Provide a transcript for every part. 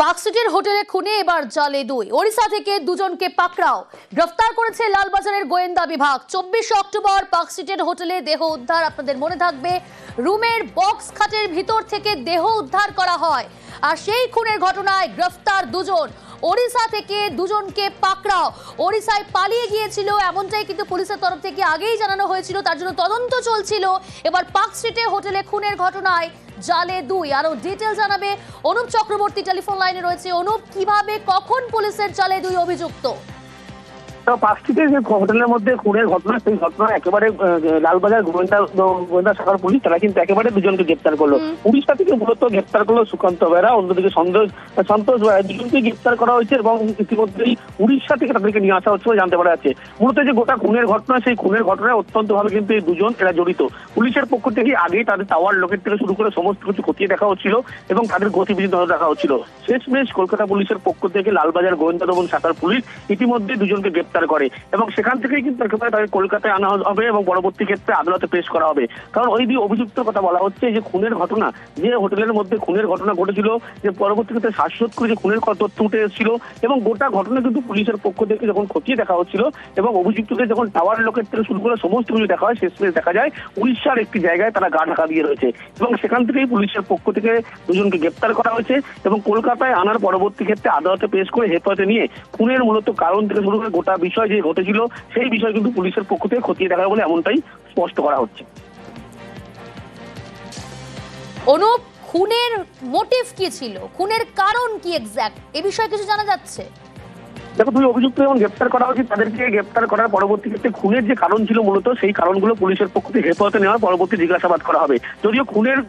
পার্কস্ট্রিটের হোটেলে খুনে এবার জালে দুই। ওড়িশা থেকে দুজনকে পাকড়াও, গ্রেফতার করেছে লালবাজারের গোয়েন্দা বিভাগ। 24 অক্টোবর পার্কস্ট্রিটের হোটেলে দেহ উদ্ধার। আপনাদের মনে থাকবে, রুমের বক্স খাটের ভিতর থেকে দেহ উদ্ধার করা হয়। আর সেই খুনের ঘটনায় গ্রেফতার দুজন। ওড়িশা থেকে দুজনকে পাকড়াও। ওড়িশায় পালিয়ে গিয়েছিল এমনটাই কিন্তু পুলিশের তরফ থেকে আগেই জানানো হয়েছিল, তার জন্য তদন্ত চলছিল। এবার পার্কস্ট্রিটে হোটেলে খুনের ঘটনায় জালে দুই। আরো ডিটেল জানাবে অনুপ চক্রবর্তী টেলিফোন লাইনে রয়েছে। অনুপ, কিভাবে কখন পুলিশের জালে দুই অভিযুক্ত? পার্কস্ট্রিটে যে হোটেলের মধ্যে খুনের ঘটনা, সেই ঘটনা একেবারে লালবাজার গোয়েন্দা শাখার পুলিশ তারা কিন্তু একেবারে দুজনকে গ্রেপ্তার করলো। উড়িষ্যা থেকে মূলত গ্রেপ্তার করলো সুকান্ত বেরা, অন্যদিকে সন্তোষ বেরা, দুজনকে গ্রেপ্তার করা হয়েছে এবং ইতিমধ্যেই উড়িষ্যা থেকে তাদেরকে নিয়ে আসা হচ্ছে জানতে পারা যাচ্ছে। মূলত যে গোটা খুনের ঘটনা, সেই খুনের ঘটনায় অত্যন্ত ভাবে কিন্তু এই দুজন এরা জড়িত। পুলিশের পক্ষ থেকে আগেই তাদের টাওয়ার লোকের থেকে শুরু করে সমস্ত কিছু খতিয়ে দেখা হচ্ছিল এবং তাদের গতিবিধি নজর রাখা হচ্ছিল। শেষমেশ কলকাতা পুলিশের পক্ষ থেকে লালবাজার গোয়েন্দা দমন শাখার পুলিশ ইতিমধ্যে দুজনকে গ্রেপ্তার করে এবং সেখান থেকেই কিন্তু একেবারে তাকে কলকাতায় আনা হবে এবং পরবর্তী ক্ষেত্রে আদালতে পেশ করা হবে। কারণ ওই দুই অভিযুক্তের কথা বলা হচ্ছে যে খুনের ঘটনা, যে হোটেলের মধ্যে খুনের ঘটনা ঘটেছিল, যে পরবর্তী ক্ষেত্রে শ্বাসরোধ করে যে খুনের তথ্য উঠে এসেছিল এবং গোটা ঘটনা কিন্তু পুলিশের পক্ষ থেকে যখন খতিয়ে দেখা হচ্ছিল এবং অভিযুক্তদের যখন টাওয়ার লোকের থেকে শুরু করে সমস্ত কিছু দেখা হয়, শেষমেশ দেখা যায় উড়িষ্যার একটি জায়গায় তারা গা ঢাকা দিয়ে রয়েছে এবং সেখান থেকেই পুলিশের পক্ষ থেকে দুজনকে গ্রেপ্তার করা হয়েছে এবং কলকাতায় আনার পরবর্তী ক্ষেত্রে আদালতে পেশ করে হেফাজতে নিয়ে খুনের মূলত কারণ থেকে শুরু করে গোটা বিষয় যে ঘটেছিল সেই বিষয় কিন্তু পুলিশের পক্ষ থেকে খতিয়ে দেখা বলে এমনটাই স্পষ্ট করা হচ্ছে। অনুপ, খুনের মোটিভ কি ছিল, খুনের কারণ কি এক্স্যাক্ট, এ বিষয়ে কিছু জানা যাচ্ছে? দেখো, দুই অভিযুক্ত যখন গ্রেপ্তার করা হয়েছে, তাদেরকে গ্রেপ্তার করার পরবর্তী ক্ষেত্রে খুনের যে কারণ ছিল মূলত সেই কারণগুলো পুলিশের পক্ষ থেকে হেফাজতে নেওয়ার পরবর্তী জিজ্ঞাসাবাদ করা হবে। যদিও খুনের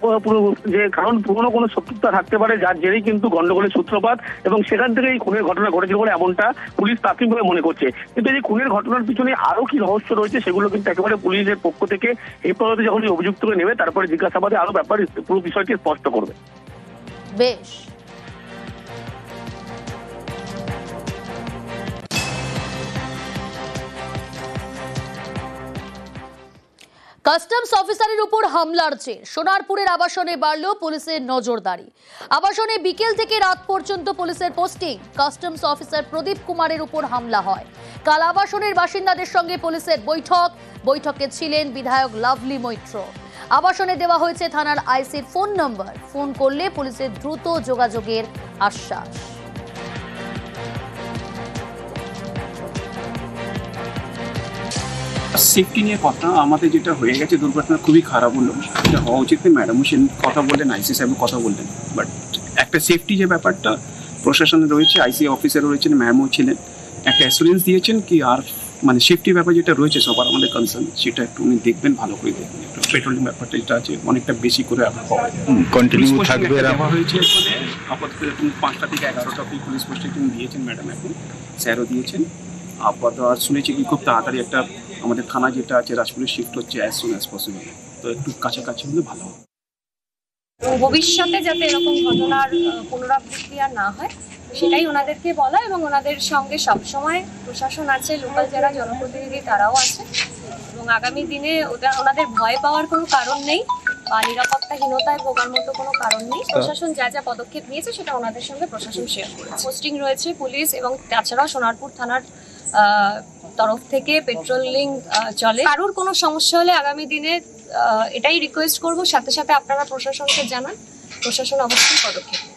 যে কারণ পুরনো কোনো শত্রুতা থাকতে পারে, যার জেরেই কিন্তু গন্ডগোলের সূত্রপাত এবং সেখান থেকে এই খুনের ঘটনা ঘটেছিল বলে এমনটা পুলিশ প্রাথমিকভাবে মনে করছে। কিন্তু এই খুনের ঘটনার পিছনে আরো কি রহস্য রয়েছে সেগুলো কিন্তু একেবারে পুলিশের পক্ষ থেকে হেফাজতে যখন এই অভিযুক্তকে নেবে তারপরে জিজ্ঞাসাবাদে আরো ব্যাপার পুরো বিষয়টি স্পষ্ট করবে। বেশ। কাস্টমস অফিসারের উপর হামলার জের, সোনারপুরের আবাসনে বাড়ল পুলিশের নজরদারি। আবাসনে বিকেল থেকে রাত পর্যন্ত পুলিশের পোস্টিং। কাস্টমস অফিসার প্রদীপ কুমারের উপর হামলা হয়। কাল আবাসনের বাসিন্দাদের সঙ্গে পুলিশের বৈঠকে ছিলেন বিধায়ক লাভলি মৈত্র। আবাসনে দেওয়া হয়েছে থানার আইসির ফোন নম্বর, ফোন করলে পুলিশের দ্রুত যোগাযোগের আশ্বাস। সেফটি নিয়ে কথা আমাদের যেটা হয়ে গেছে, দুর্ঘটনা খুবই খারাপ হলো, এটা হওয়া উচিত। ম্যাডামও সে কথা বললেন, আইসি সাহেব কথা বললেন, বাট একটা সেফটি যে ব্যাপারটা প্রশাসনে রয়েছে, আইসি অফিসার রয়েছেন, ম্যামও ছিলেন, একটা অ্যাসুরেন্স দিয়েছেন কি আর মানে সেফটি ব্যাপার যেটা রয়েছে সবার আমাদের কনসার্ন, সেটা একটু উনি দেখবেন, ভালো করে দেখবেন। একটু পেট্রোলিং ব্যাপারটা যেটা আছে অনেকটা বেশি করে কন্টিনিউ থাকবে হয়েছে। আপাতত 5টা থেকে 11টা অব্দি পুলিশ পোস্টিং দিয়েছেন ম্যাডাম, এখন স্যারও দিয়েছেন। আপাতত আর শুনেছি কি খুব তাড়াতাড়ি একটা আমাদের থানা যেটা আছে রাজপুরে শিফট হচ্ছে অ্যাজ সুন অ্যাজ পসিবল, তো একটু কাছাকাছি হলে ভালো হবে। ভবিষ্যতে যাতে এরকম ঘটনার পুনরাবৃত্তি আর না হয় সেটাই ওনাদেরকে বলা এবং ওনাদের সঙ্গে সবসময় প্রশাসন আছে, লোকাল যারা জনপ্রতিনিধি তারাও আছে এবং আগামী দিনে ওনাদের ভয় পাওয়ার কোনো কারণ নেই বা নিরাপত্তাহীনতায় ভোগার মতো কোনো কারণ নেই। প্রশাসন যা যা পদক্ষেপ নিয়েছে সেটা ওনাদের সঙ্গে প্রশাসন শেয়ার করেছে। পোস্টিং রয়েছে পুলিশ এবং তাছাড়াও সোনারপুর থানার তরফ থেকে পেট্রোলিং চলে। কারোর কোনো সমস্যা হলে আগামী দিনে এটাই রিকোয়েস্ট করব, সাথে সাথে আপনারা প্রশাসনকে জানান, প্রশাসন অবশ্যই পদক্ষেপ নেবে।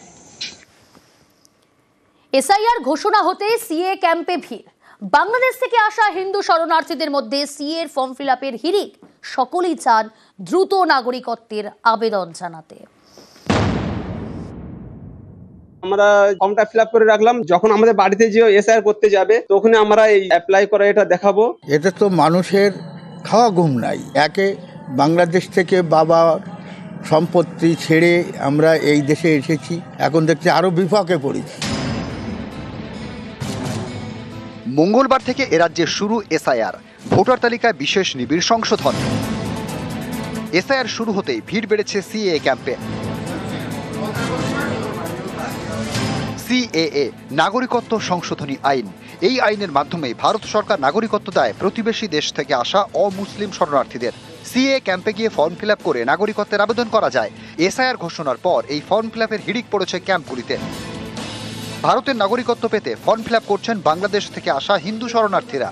এসআইআর ঘোষণা হতে সিএ ক্যাম্পে ভিড়। বাংলাদেশ থেকে আসা হিন্দু শরণার্থীদের মধ্যে সিএর ফর্ম ফিল আপের হিড়িক। সকলেই চান দ্রুত নাগরিকত্বের আবেদন জানাতে। আমরা ফর্মটা ফিল আপ করে রাখলাম, যখন আমাদের বাড়িতে যে এসআইআর করতে যাবে তখন আমরা এই অ্যাপ্লাই করা এটা দেখাবো। এতে তো মানুষের খাওয়া ঘুম নাই। একে বাংলাদেশ থেকে বাবার সম্পত্তি ছেড়ে আমরা এই দেশে এসেছি, এখন দেখছি আরো বিপাকে পড়েছি। মঙ্গলবার থেকে এরাজ্যে শুরু এসআইআর, ভোটার তালিকায় বিশেষ নিবিড় সংশোধন। এসআইআর শুরু হতেই ভিড় বেড়েছে সিএএ ক্যাম্পে। সিএএ নাগরিকত্ব সংশোধনী আইন। এই আইনের মাধ্যমে ভারত সরকার নাগরিকত্ব দেয় প্রতিবেশী দেশ থেকে আসা অমুসলিম শরণার্থীদের। সিএএ ক্যাম্পে গিয়ে ফর্ম ফিল আপ করে নাগরিকত্বের আবেদন করা যায়। এসআইআর ঘোষণার পর এই ফর্ম ফিল আপের হিড়িক পড়েছে ক্যাম্পগুলিতে। ভারতের নাগরিকত্ব পেতে ফর্ম ফিল আপ করছেন বাংলাদেশ থেকে আসা হিন্দু শরণার্থীরা।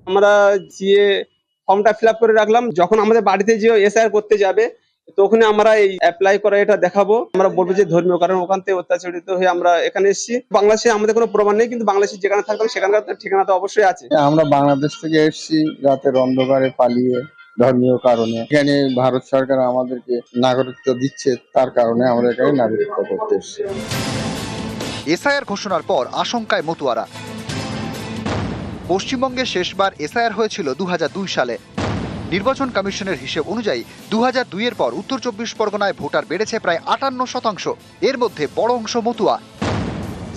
আমরা যে ফর্মটা ফিল আপ করে রাখলাম, যখন আমাদের বাড়িতে যে এসআইআর করতে যাবে তখন আমরা এই অ্যাপ্লাই করা এটা দেখাবো। আমরা বলবো যে ধর্মীয় কারণ ওখান থেকে অত্যাচারিত হয়ে আমরা এখানে এসেছি। বাংলাদেশে আমাদের কোনো প্রমাণ নেই, কিন্তু বাংলাদেশে যেখানে থাকতাম সেখানকার ঠিকানা তো অবশ্যই আছে। আমরা বাংলাদেশ থেকে এসেছি রাতের অন্ধকারে পালিয়ে ধর্মীয় কারণে। এখানে ভারত সরকার আমাদেরকে নাগরিকত্ব দিচ্ছে, তার কারণে আমরা এখানে নাগরিকত্ব করতে এসেছি। এসআইআর ঘোষণার পর আশঙ্কায় মতুয়ারা। পশ্চিমবঙ্গে শেষবার এসআইআর হয়েছিল 2002 সালে। নির্বাচন কমিশনের হিসেব অনুযায়ী 2002 এর পর উত্তর 24 পরগনায় ভোটার বেড়েছে প্রায় 58%। এর মধ্যে বড় অংশ মতুয়া।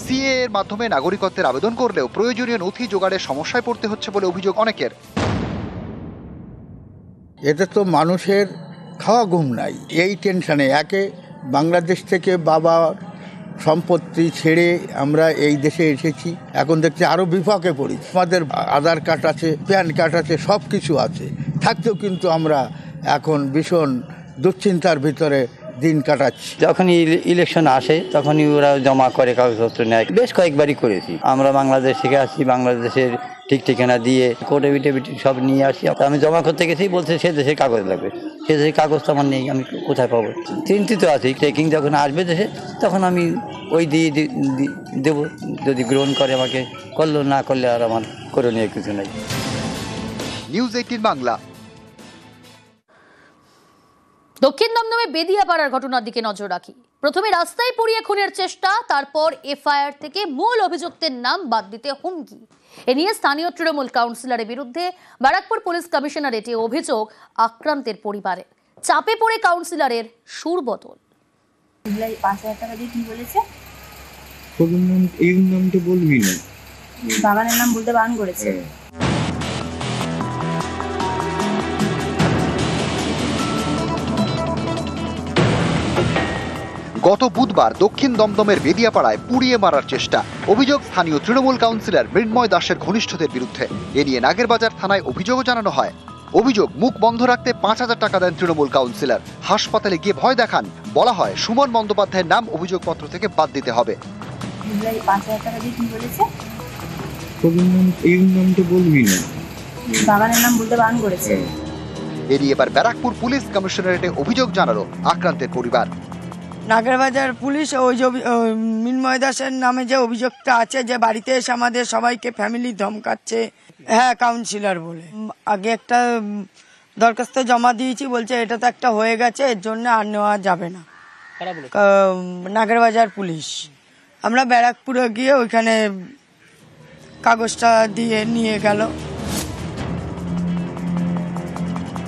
সিএ এর মাধ্যমে নাগরিকত্বের আবেদন করলেও প্রয়োজনীয় নথি জোগাড়ের সমস্যায় পড়তে হচ্ছে বলে অভিযোগ অনেকের। এতে তো মানুষের খাওয়া ঘুম নাই। এই টেনশনে একে বাংলাদেশ থেকে বাবার সম্পত্তি ছেড়ে আমরা এই দেশে এসেছি, এখন দেখছি আরও বিপাকে পড়ি। আমাদের আধার কার্ড আছে, প্যান কার্ড আছে, সব কিছু আছে, থাকতেও কিন্তু আমরা এখন ভীষণ দুশ্চিন্তার ভিতরে দিন কাটাচ্ছি। যখনই ইলেকশন আসে তখনই ওরা জমা করে কাগজপত্র নেয়। বেশ কয়েকবারই করেছি। আমরা বাংলাদেশ থেকে আসি, বাংলাদেশের ঠিক ঠিকানা দিয়ে কোর্টে বিটি সব নিয়ে আসি। আমি জমা করতে গেছি, বলছে সে দেশের কাগজ লাগবে। সে দেশের কাগজ তো আমার নেই, আমি কোথায় পাবো? চিন্তিত আছি। ট্রেকিং যখন আসবে দেশে তখন আমি ওই দিয়ে দেবো, যদি গ্রহণ করে আমাকে, করলো, না করলে আর আমার করণীয় কিছু নেই। নিউজ 18 বাংলা। দক্ষিণ দমদমে বেদিয়াপাড়ার ঘটনার দিকে নজর রাখি। প্রথমে রাস্তায় পুড়িয়ে খুনের চেষ্টা, তারপর এফআইআর থেকে মূল অভিযুক্তের নাম বাদ দিতে হুমকি। এ নিয়ে স্থানীয় তৃণমূল কাউন্সিলরের বিরুদ্ধে ব্যারাকপুর পুলিশ কমিশনারেটে অভিযোগ আক্রান্তের পরিবারের। চাপে পড়ে কাউন্সিলরের সুর বদল। 5,000 টাকা দিয়ে কি বলেছে? এই নামটা বলবি না, বাগানের নাম বলতে বারণ করেছে। গত বুধবার দক্ষিণ দমদমের বেদিয়াপাড়ায় পুড়িয়ে মারার চেষ্টা। অভিযোগ স্থানীয় তৃণমূল কাউন্সিলর মৃন্ময় দাসের ঘনিষ্ঠদের বিরুদ্ধে। এ নিয়ে নাগেরবাজার থানায় অভিযোগও জানানো হয়। অভিযোগ, মুখ বন্ধ রাখতে 5,000 টাকা দেন তৃণমূল কাউন্সিলর। হাসপাতালে গিয়ে ভয় দেখান। বলা হয় সুমন বন্দ্যোপাধ্যায়ের নাম অভিযোগপত্র থেকে বাদ দিতে হবে। 5,000 টাকা দিয়ে কি বলেছে? এই নামটা বলবি না, বাগানের নাম বলতে বারণ করেছে। এ নিয়ে এবার ব্যারাকপুর পুলিশ কমিশনারেটে অভিযোগ জানালো আক্রান্তের পরিবার। নাগেরবাজার পুলিশ ওই যে মৃন্ময় দাসের নামে যে অভিযোগটা আছে, যে বাড়িতে এসে আমাদের সবাইকে ফ্যামিলি ধমকাচ্ছে, হ্যাঁ কাউন্সিলর বলে। আগে একটা দরখাস্ত জমা দিয়েছি, বলছে এটা তো একটা হয়ে গেছে, এর জন্য আর নেওয়া যাবে না। নাগেরবাজার পুলিশ। আমরা ব্যারাকপুরে গিয়ে ওইখানে কাগজটা দিয়ে নিয়ে গেল।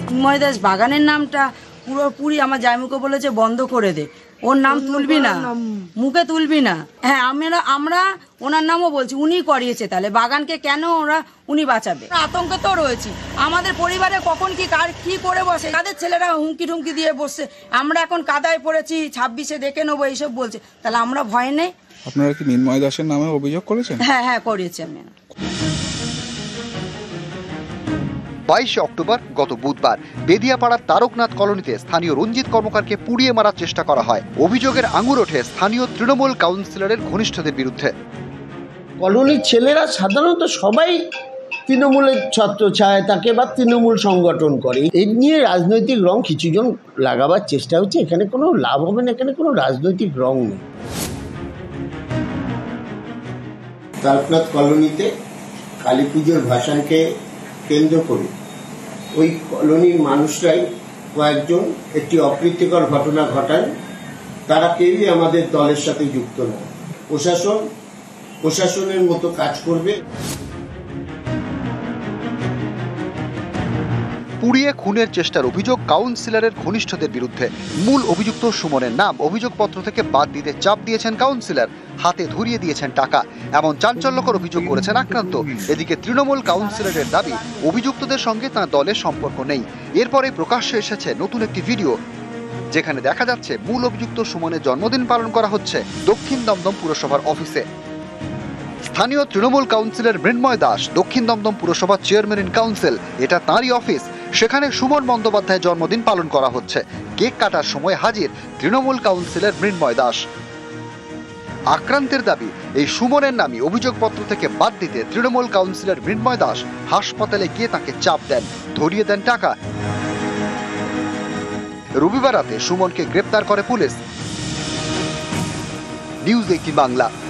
মৃন্ময় দাস বাগানের নামটা পুরোপুরি আমার জামাইকে বলেছে বন্ধ করে দে, ওর নাম তুলবি না, মুখে তুলবি না। হ্যাঁ, আমরা ওনার নামও বলছি, উনি করিয়েছে, তাহলে বাগানকে কেন উনি বাঁচাবে? আতঙ্কে তো রয়েছি। আমাদের পরিবারে কখন কি কার কি করে বসে, তাদের ছেলেরা হুমকি টুমকি দিয়ে বসছে। আমরা এখন কাদায় পড়েছি, 26-এ দেখে নেবো এইসব বলছে, তাহলে আমরা ভয় নেই। আপনারা কি মৃন্ময় দাসের নামে অভিযোগ করেছেন? হ্যাঁ করেছি আমি। 22 অক্টোবর গত বুধবার বেদিয়াপাড়ার তারকনাথ কলোনিতে স্থানীয় রঞ্জিত কর্মকারকে পুড়িয়ে মারার চেষ্টা করা হয়। অভিযোগের আঙুর ওঠে স্থানীয় তৃণমূল কাউন্সিলরের ঘনিষ্ঠদের বিরুদ্ধে। কলোনির ছেলেরা সাধারণত সবাই তৃণমূলের ছত্র ছায় তাকে বা তৃণমূল সংগঠন করে। এই নিয়ে রাজনৈতিক রং কিছুজন লাগাবার চেষ্টা হচ্ছে, এখানে কোনো লাভ হবে না, এখানে কোনো রাজনৈতিক রং নেই। তারকনাথ কলোনিতে কালী পুজোর ভাসানকে কেন্দ্র করে ওই কলোনির মানুষরাই কয়েকজন একটি অপ্রীতিকর ঘটনা ঘটায়। তারা কেউই আমাদের দলের সাথে যুক্ত নয়। প্রশাসনের মতো কাজ করবে। পুড়িয়ে খুনের চেষ্টার অভিযোগ কাউন্সিলরের ঘনিষ্ঠদের বিরুদ্ধে। মূল অভিযুক্ত সুমনের নাম অভিযোগপত্র থেকে বাদ দিতে চাপ দিয়েছেন কাউন্সিলর, হাতে ধরিয়ে দিয়েছেন টাকা, এমন চাঞ্চল্যকর অভিযোগ করেছেন আক্রান্ত। এদিকে তৃণমূল কাউন্সিলরের দাবি অভিযুক্তদের সঙ্গে তাঁর দলের সম্পর্ক নেই। এরপরে প্রকাশ্যে এসেছে নতুন একটি ভিডিও, যেখানে দেখা যাচ্ছে মূল অভিযুক্ত সুমনের জন্মদিন পালন করা হচ্ছে দক্ষিণ দমদম পুরসভার অফিসে। স্থানীয় তৃণমূল কাউন্সিলর মৃন্ময় দাস দক্ষিণ দমদম পুরসভার চেয়ারম্যান ইন কাউন্সিল, এটা তাঁরই অফিস। সেখানে সুমন বন্দ্যোপাধ্যায়ের জন্মদিন পালন করা হচ্ছে। কেক কাটার সময় হাজির তৃণমূল কাউন্সিলর মৃন্ময় দাস। আক্রান্তের দাবি, এই সুমনের নামই অভিযোগপত্র থেকে বাদ দিতে তৃণমূল কাউন্সিলর মৃন্ময় দাস হাসপাতালে গিয়ে তাকে চাপ দেন, ধরিয়ে দেন টাকা। রবিবার রাতে সুমনকে গ্রেপ্তার করে পুলিশ। নিউজ 18 বাংলা।